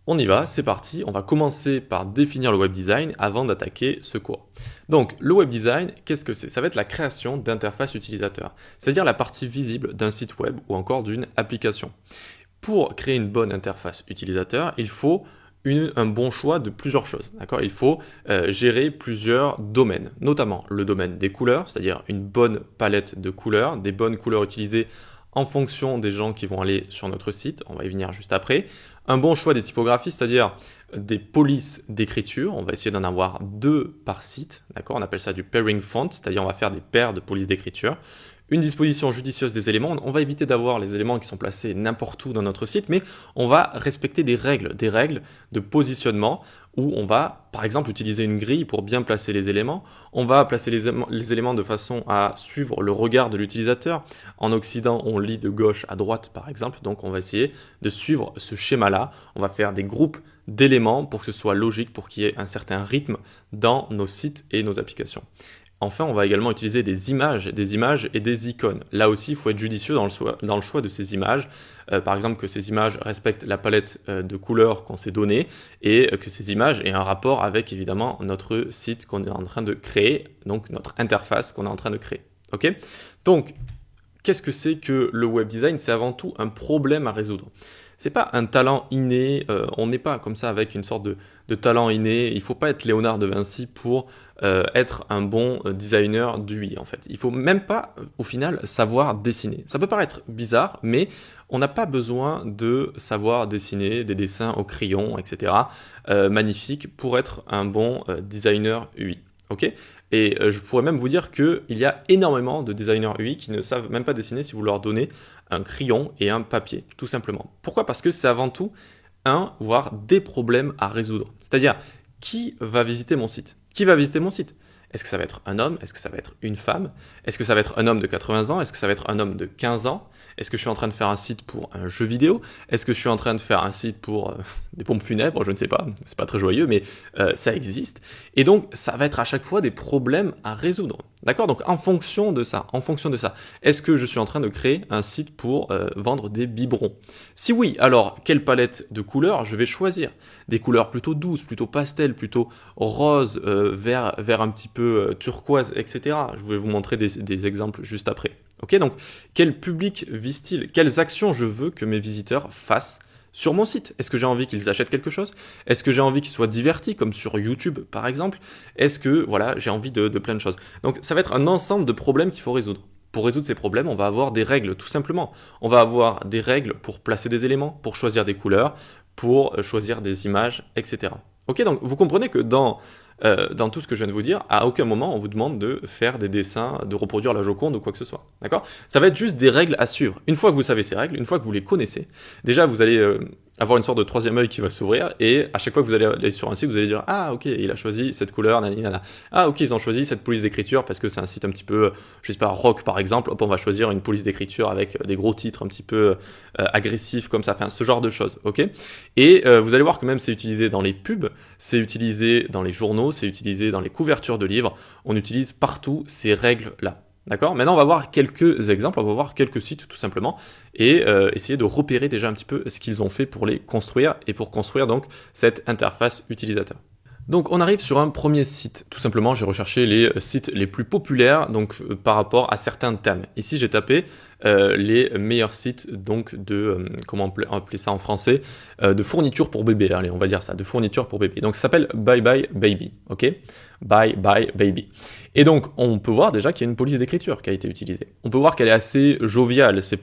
On y va, c'est parti, on va commencer par définir le web design avant d'attaquer ce cours. Donc le web design, qu'est-ce que c'est? Ça va être la création d'interfaces utilisateurs, c'est-à-dire la partie visible d'un site web ou encore d'une application. Pour créer une bonne interface utilisateur, il faut un bon choix de plusieurs choses. Il faut gérer plusieurs domaines, notamment le domaine des couleurs, c'est-à-dire une bonne palette de couleurs, des bonnes couleurs utilisées en fonction des gens qui vont aller sur notre site, on va y venir juste après. Un bon choix des typographies, c'est-à-dire des polices d'écriture, on va essayer d'en avoir 2 par site, on appelle ça du pairing font, c'est-à-dire on va faire des paires de polices d'écriture. Une disposition judicieuse des éléments, on va éviter d'avoir les éléments qui sont placés n'importe où dans notre site, mais on va respecter des règles de positionnement où on va, par exemple, utiliser une grille pour bien placer les éléments. On va placer les éléments de façon à suivre le regard de l'utilisateur. En Occident, on lit de gauche à droite, par exemple, donc on va essayer de suivre ce schéma-là. On va faire des groupes d'éléments pour que ce soit logique, pour qu'il y ait un certain rythme dans nos sites et nos applications. Enfin, on va également utiliser des images et des icônes. Là aussi, il faut être judicieux dans le choix de ces images. Par exemple, que ces images respectent la palette de couleurs qu'on s'est donnée et que ces images aient un rapport avec, évidemment, notre site qu'on est en train de créer, donc notre interface qu'on est en train de créer. Ok ? Donc, qu'est-ce que c'est que le web design? C'est avant tout un problème à résoudre. C'est pas un talent inné, on n'est pas comme ça avec une sorte de talent inné. Il faut pas être Léonard de Vinci pour être un bon designer d'UI en fait. Il faut même pas au final savoir dessiner. Ça peut paraître bizarre, mais on n'a pas besoin de savoir dessiner des dessins au crayon, etc. Magnifiques pour être un bon designer UI. Ok ? Et je pourrais même vous dire qu'il y a énormément de designers UI qui ne savent même pas dessiner si vous leur donnez un crayon et un papier, tout simplement. Pourquoi ? Parce que c'est avant tout voire des problèmes à résoudre. C'est-à-dire, qui va visiter mon site ? Qui va visiter mon site ? Est-ce que ça va être un homme ? Est-ce que ça va être une femme ? Est-ce que ça va être un homme de 80 ans ? Est-ce que ça va être un homme de 15 ans ? Est-ce que je suis en train de faire un site pour un jeu vidéo ? Est-ce que je suis en train de faire un site pour des pompes funèbres ? Je ne sais pas, c'est pas très joyeux, mais ça existe. Et donc, ça va être à chaque fois des problèmes à résoudre. D'accord ? Donc, en fonction de ça, est-ce que je suis en train de créer un site pour vendre des biberons ? Si oui, alors, quelle palette de couleurs je vais choisir ? Des couleurs plutôt douces, plutôt pastel, plutôt rose, vert un petit peu turquoise, etc. Je vais vous montrer des exemples juste après. Ok, donc quel public vise-t-il? Quelles actions je veux que mes visiteurs fassent sur mon site? Est-ce que j'ai envie qu'ils achètent quelque chose? Est-ce que j'ai envie qu'ils soient divertis, comme sur YouTube par exemple? Est-ce que voilà, j'ai envie de plein de choses? Donc ça va être un ensemble de problèmes qu'il faut résoudre. Pour résoudre ces problèmes, on va avoir des règles, tout simplement. On va avoir des règles pour placer des éléments, pour choisir des couleurs, pour choisir des images, etc. Ok, donc vous comprenez que dans tout ce que je viens de vous dire, à aucun moment on vous demande de faire des dessins, de reproduire la Joconde ou quoi que ce soit. D'accord ? Ça va être juste des règles à suivre. Une fois que vous savez ces règles, une fois que vous les connaissez, déjà vous allez avoir une sorte de troisième œil qui va s'ouvrir et à chaque fois que vous allez aller sur un site, vous allez dire ah ok, il a choisi cette couleur, nanana. Ah ok, ils ont choisi cette police d'écriture parce que c'est un site un petit peu, je sais pas, rock par exemple. Hop, on va choisir une police d'écriture avec des gros titres un petit peu agressifs comme ça, enfin ce genre de choses. Ok ? Et vous allez voir que même c'est utilisé dans les pubs, c'est utilisé dans les journaux, c'est utilisé dans les couvertures de livres, on utilise partout ces règles-là. D'accord ? Maintenant, on va voir quelques exemples, on va voir quelques sites tout simplement, et essayer de repérer déjà un petit peu ce qu'ils ont fait pour les construire, et pour construire donc cette interface utilisateur. Donc on arrive sur un premier site, tout simplement j'ai recherché les sites les plus populaires donc par rapport à certains thèmes. Ici j'ai tapé les meilleurs sites donc de, comment appeler ça en français, de fournitures pour bébé, allez on va dire ça, de fournitures pour bébé. Donc ça s'appelle Bye Bye Baby, ok ? Bye Bye Baby. Et donc on peut voir déjà qu'il y a une police d'écriture qui a été utilisée. On peut voir qu'elle est assez joviale, c'est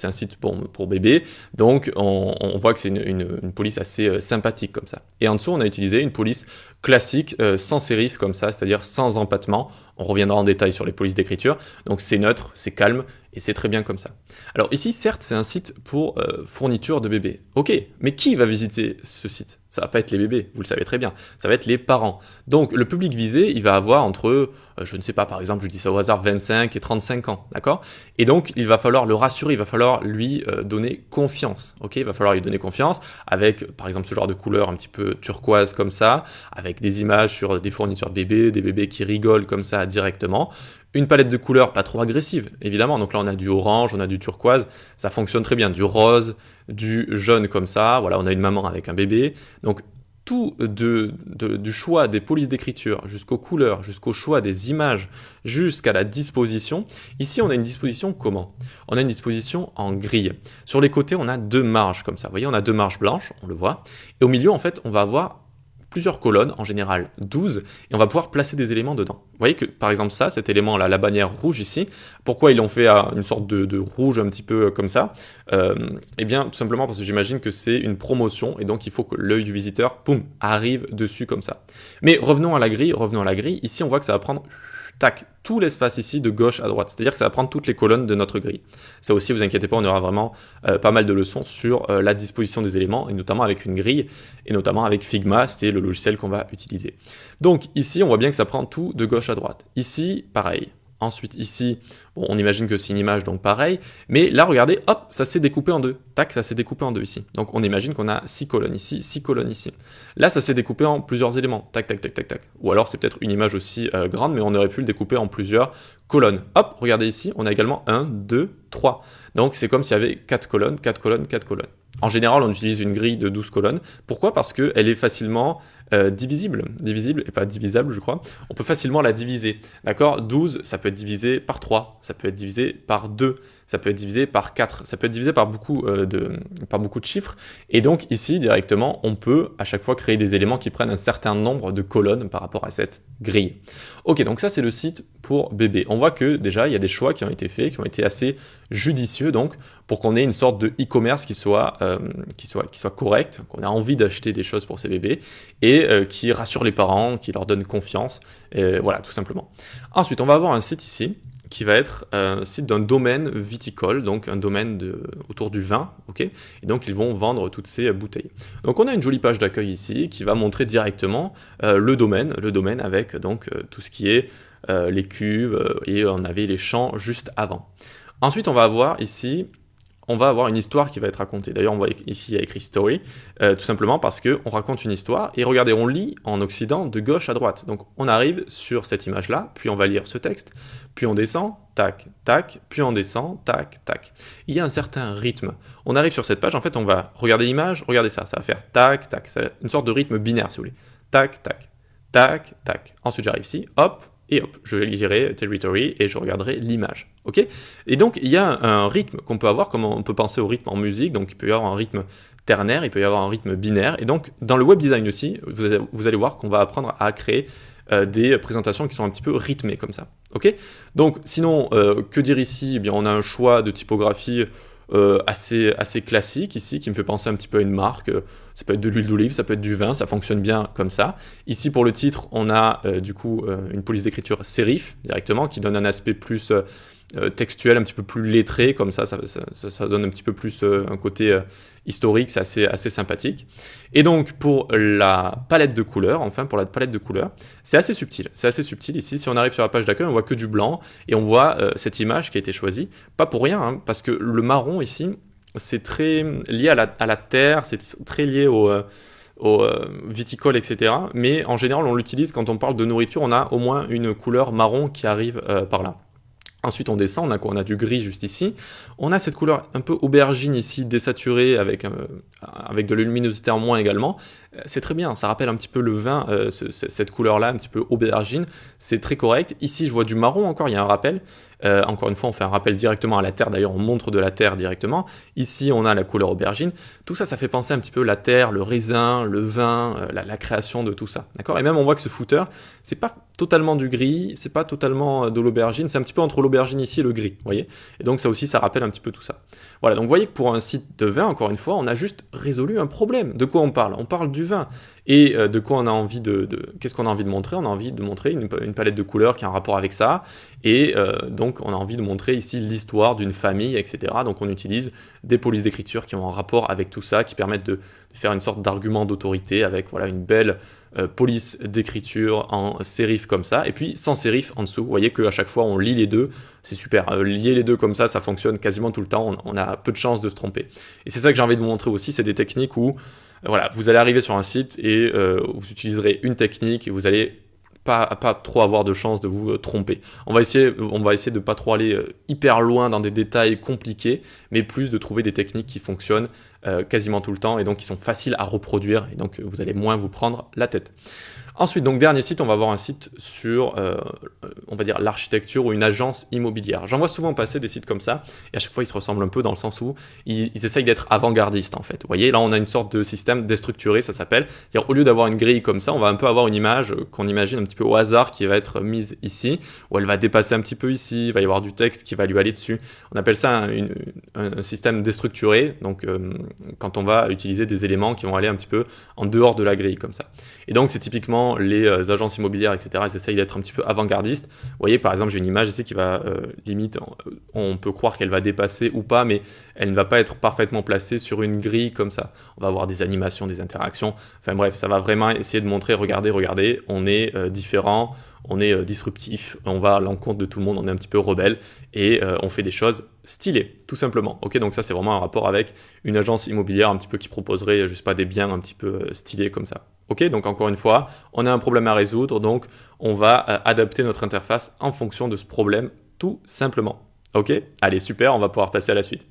un site pour bébé, donc on voit que c'est une police assez sympathique comme ça. Et en dessous on a utilisé une police classique, sans sérif comme ça, c'est-à-dire sans empattement. On reviendra en détail sur les polices d'écriture. Donc c'est neutre, c'est calme, et c'est très bien comme ça. Alors ici, certes, c'est un site pour fourniture de bébés. Ok, mais qui va visiter ce site ? Ça va pas être les bébés, vous le savez très bien. Ça va être les parents. Donc le public visé, il va avoir entre, je ne sais pas, par exemple, je dis ça au hasard, 25 et 35 ans, d'accord ? Et donc il va falloir le rassurer, il va falloir lui donner confiance. Ok, il va falloir lui donner confiance avec, par exemple, ce genre de couleur un petit peu turquoise comme ça, avec des images sur des fournitures de bébés, des bébés qui rigolent comme ça directement. Une palette de couleurs pas trop agressive, évidemment. Donc là, on a du orange, on a du turquoise, ça fonctionne très bien. Du rose, du jaune comme ça. Voilà, on a une maman avec un bébé. Donc tout du choix des polices d'écriture jusqu'aux couleurs, jusqu'au choix des images, jusqu'à la disposition. Ici, on a une disposition comment? On a une disposition en grille. Sur les côtés, on a deux marges comme ça. Vous voyez, on a deux marges blanches, on le voit. Et au milieu, en fait, on va avoir plusieurs colonnes, en général 12, et on va pouvoir placer des éléments dedans. Vous voyez que, par exemple, ça, cet élément-là, la bannière rouge ici, pourquoi ils l'ont fait à une sorte de rouge un petit peu comme ça? Eh bien, tout simplement parce que j'imagine que c'est une promotion, et donc il faut que l'œil du visiteur, poum, arrive dessus comme ça. Mais revenons à la grille, ici on voit que ça va prendre tac, tout l'espace ici de gauche à droite, c'est-à-dire que ça va prendre toutes les colonnes de notre grille. Ça aussi, vous inquiétez pas, on aura vraiment pas mal de leçons sur la disposition des éléments, et notamment avec une grille, et notamment avec Figma, c'est le logiciel qu'on va utiliser. Donc ici, on voit bien que ça prend tout de gauche à droite. Ici, pareil. Ensuite, ici, bon, on imagine que c'est une image, donc pareil. Mais là, regardez, hop, ça s'est découpé en deux. Tac, ça s'est découpé en deux ici. Donc, on imagine qu'on a 6 colonnes ici, 6 colonnes ici. Là, ça s'est découpé en plusieurs éléments. Tac, tac, tac, tac, tac. Ou alors, c'est peut-être une image aussi grande, mais on aurait pu le découper en plusieurs colonnes. Hop, regardez ici, on a également 1, 2, 3. Donc, c'est comme s'il y avait 4 colonnes, 4 colonnes, 4 colonnes. En général, on utilise une grille de 12 colonnes. Pourquoi? Parce qu'elle est facilement divisible et pas divisable, je crois. On peut facilement la diviser, d'accord? 12, ça peut être divisé par 3, ça peut être divisé par 2, ça peut être divisé par 4, ça peut être divisé par beaucoup de chiffres. Et donc ici, directement, on peut à chaque fois créer des éléments qui prennent un certain nombre de colonnes par rapport à cette grille. Ok, donc ça c'est le site pour bébé. On voit que déjà, il y a des choix qui ont été faits, qui ont été assez judicieux, donc, pour qu'on ait une sorte de e-commerce qui soit correct, qu'on ait envie d'acheter des choses pour ces bébés, et qui rassure les parents, qui leur donne confiance, voilà, tout simplement. Ensuite, on va avoir un site ici, qui va être un site d'un domaine viticole, donc un domaine autour du vin, ok? Et donc ils vont vendre toutes ces bouteilles. Donc on a une jolie page d'accueil ici, qui va montrer directement le domaine avec donc tout ce qui est les cuves, et on avait les champs juste avant. Ensuite, on va avoir ici, une histoire qui va être racontée. D'ailleurs, on voit ici, il y a écrit story, tout simplement parce qu'on raconte une histoire, et regardez, on lit en occident de gauche à droite. Donc, on arrive sur cette image-là, puis on va lire ce texte, puis on descend, tac, tac, puis on descend, tac, tac. Il y a un certain rythme. On arrive sur cette page, en fait, on va regarder l'image, regardez ça va faire tac, tac, ça va être une sorte de rythme binaire, si vous voulez. Tac, tac, tac, tac. Ensuite, j'arrive ici, hop, et hop, je lirai territory et je regarderai l'image, ok? Et donc, il y a un rythme qu'on peut avoir, comme on peut penser au rythme en musique, donc il peut y avoir un rythme ternaire, il peut y avoir un rythme binaire, et donc, dans le web design aussi, vous allez voir qu'on va apprendre à créer des présentations qui sont un petit peu rythmées, comme ça, ok? Donc, sinon, que dire ici? Eh bien, on a un choix de typographie assez classique ici, qui me fait penser un petit peu à une marque. Ça peut être de l'huile d'olive, ça peut être du vin, ça fonctionne bien comme ça. Ici, pour le titre, on a une police d'écriture serif directement, qui donne un aspect plus textuel, un petit peu plus lettré, comme ça donne un petit peu plus un côté historique, c'est assez sympathique. Et donc, pour la palette de couleurs, c'est assez subtil ici. Si on arrive sur la page d'accueil, on voit que du blanc, et on voit cette image qui a été choisie, pas pour rien, hein, parce que le marron ici, c'est très lié à la terre, c'est très lié au viticole, etc. Mais en général, on l'utilise quand on parle de nourriture, on a au moins une couleur marron qui arrive par là. Ensuite, on descend, on a du gris juste ici. On a cette couleur un peu aubergine ici, désaturée, avec de la luminosité en moins également. C'est très bien, ça rappelle un petit peu le vin, cette couleur-là, un petit peu aubergine. C'est très correct. Ici, je vois du marron encore, il y a un rappel. Encore une fois, on fait un rappel directement à la terre. D'ailleurs, on montre de la terre directement. Ici, on a la couleur aubergine. Tout ça, ça fait penser un petit peu la terre, le raisin, le vin, la création de tout ça. D'accord? Et même, on voit que ce footer, c'est pas totalement du gris, c'est pas totalement de l'aubergine, c'est un petit peu entre l'aubergine ici et le gris, vous voyez? Et donc, ça aussi, ça rappelle un petit peu tout ça. Voilà, donc vous voyez que pour un site de vin, encore une fois, on a juste résolu un problème. De quoi on parle? On parle du vin. Et de quoi on a envie qu'est-ce qu'on a envie de montrer? On a envie de montrer une palette de couleurs qui a un rapport avec ça. Et donc, on a envie de montrer ici l'histoire d'une famille, etc. Donc, on utilise des polices d'écriture qui ont un rapport avec tout ça, qui permettent de faire une sorte d'argument d'autorité avec voilà, une belle police d'écriture en sérif comme ça. Et puis, sans sérif en dessous. Vous voyez qu'à chaque fois, on lit les deux. C'est super. Lier les deux comme ça fonctionne quasiment tout le temps. On a peu de chances de se tromper. Et c'est ça que j'ai envie de vous montrer aussi. C'est des techniques où voilà, vous allez arriver sur un site et vous utiliserez une technique et vous allez pas trop avoir de chance de vous tromper. On va essayer de pas trop aller hyper loin dans des détails compliqués, mais plus de trouver des techniques qui fonctionnent quasiment tout le temps et donc qui sont faciles à reproduire et donc vous allez moins vous prendre la tête. Ensuite, donc dernier site, on va voir un site sur, on va dire, l'architecture ou une agence immobilière. J'en vois souvent passer des sites comme ça, et à chaque fois, ils se ressemblent un peu dans le sens où ils essayent d'être avant-gardistes, en fait. Vous voyez, là, on a une sorte de système déstructuré, ça s'appelle. C'est-à-dire, au lieu d'avoir une grille comme ça, on va un peu avoir une image qu'on imagine un petit peu au hasard qui va être mise ici, où elle va dépasser un petit peu ici, il va y avoir du texte qui va lui aller dessus. On appelle ça un système déstructuré, donc quand on va utiliser des éléments qui vont aller un petit peu en dehors de la grille, comme ça. Et donc, c'est typiquement les agences immobilières, etc., elles essayent d'être un petit peu avant-gardistes. Vous voyez, par exemple, j'ai une image ici qui va, limite, on peut croire qu'elle va dépasser ou pas, mais elle ne va pas être parfaitement placée sur une grille comme ça. On va avoir des animations, des interactions. Enfin bref, ça va vraiment essayer de montrer, regardez, on est différent, on est disruptif, on va à l'encontre de tout le monde, on est un petit peu rebelle et on fait des choses stylées, tout simplement. Ok, donc ça c'est vraiment un rapport avec une agence immobilière un petit peu qui proposerait, je sais pas, des biens un petit peu stylés comme ça. Ok, donc encore une fois, on a un problème à résoudre, donc on va adapter notre interface en fonction de ce problème, tout simplement. Ok, allez super, on va pouvoir passer à la suite.